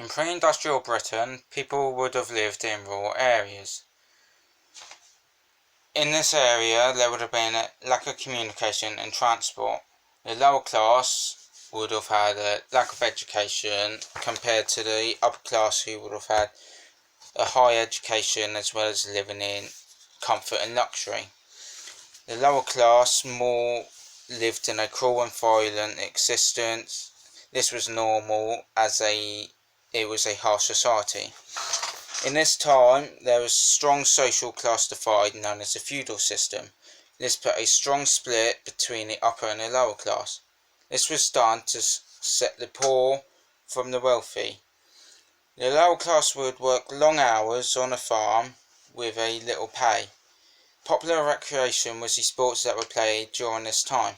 In pre-industrial Britain, people would have lived in rural areas. In this area, there would have been a lack of communication and transport. The lower class would have had a lack of education compared to the upper class, who would have had a high education as well as living in comfort and luxury. The lower class more lived in a cruel and violent existence. This was normal as it was a harsh society. In this time, there was a strong social class divide known as the feudal system. This put a strong split between the upper and the lower class. This was done to set the poor from the wealthy. The lower class would work long hours on a farm with a little pay. Popular recreation was the sports that were played during this time.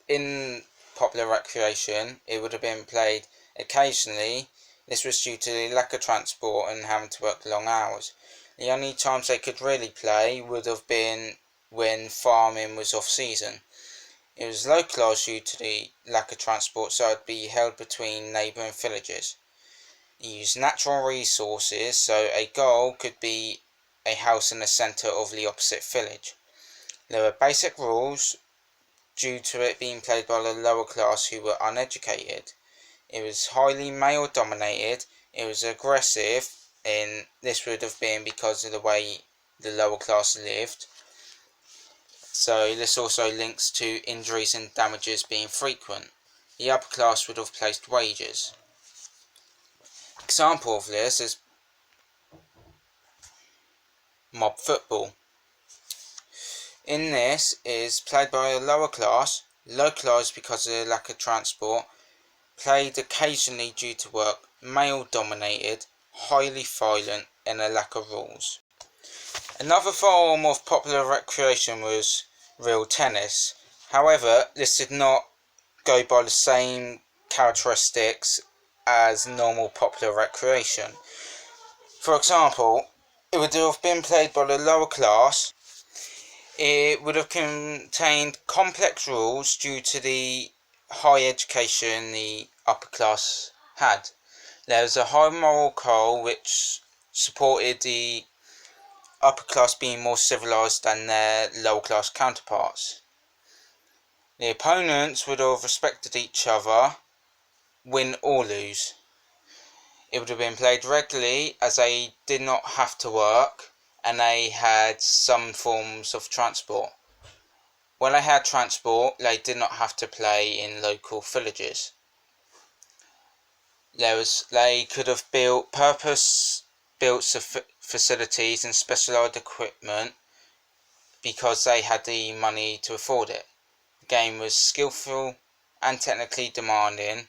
In popular recreation, it would have been played occasionally. This was due to the lack of transport and having to work long hours. The only times they could really play would have been when farming was off season. It was localised due to the lack of transport, so it would be held between neighbouring villages. It used natural resources, so a goal could be a house in the centre of the opposite village. There were basic rules due to it being played by the lower class who were uneducated. It was highly male dominated, it was aggressive, and this would have been because of the way the lower class lived. So this also links to injuries and damages being frequent. The upper class would have placed wages. Example of this is mob football. In this is played by a lower class, localised because of the lack of transport, played occasionally due to work, male dominated, highly violent, and a lack of rules. Another form of popular recreation was real tennis. However, this did not go by the same characteristics as normal popular recreation. For example, it would have been played by the lower class. It would have contained complex rules due to the high education the upper class had. There was a high moral code which supported the upper class being more civilised than their lower class counterparts. The opponents would have respected each other, win or lose. It would have been played regularly as they did not have to work and they had some forms of transport. When they had transport, they did not have to play in local villages. They could have built purpose-built facilities and specialised equipment because they had the money to afford it. The game was skillful and technically demanding,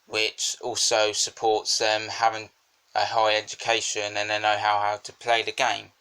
which also supports them having a high education and they know how to play the game.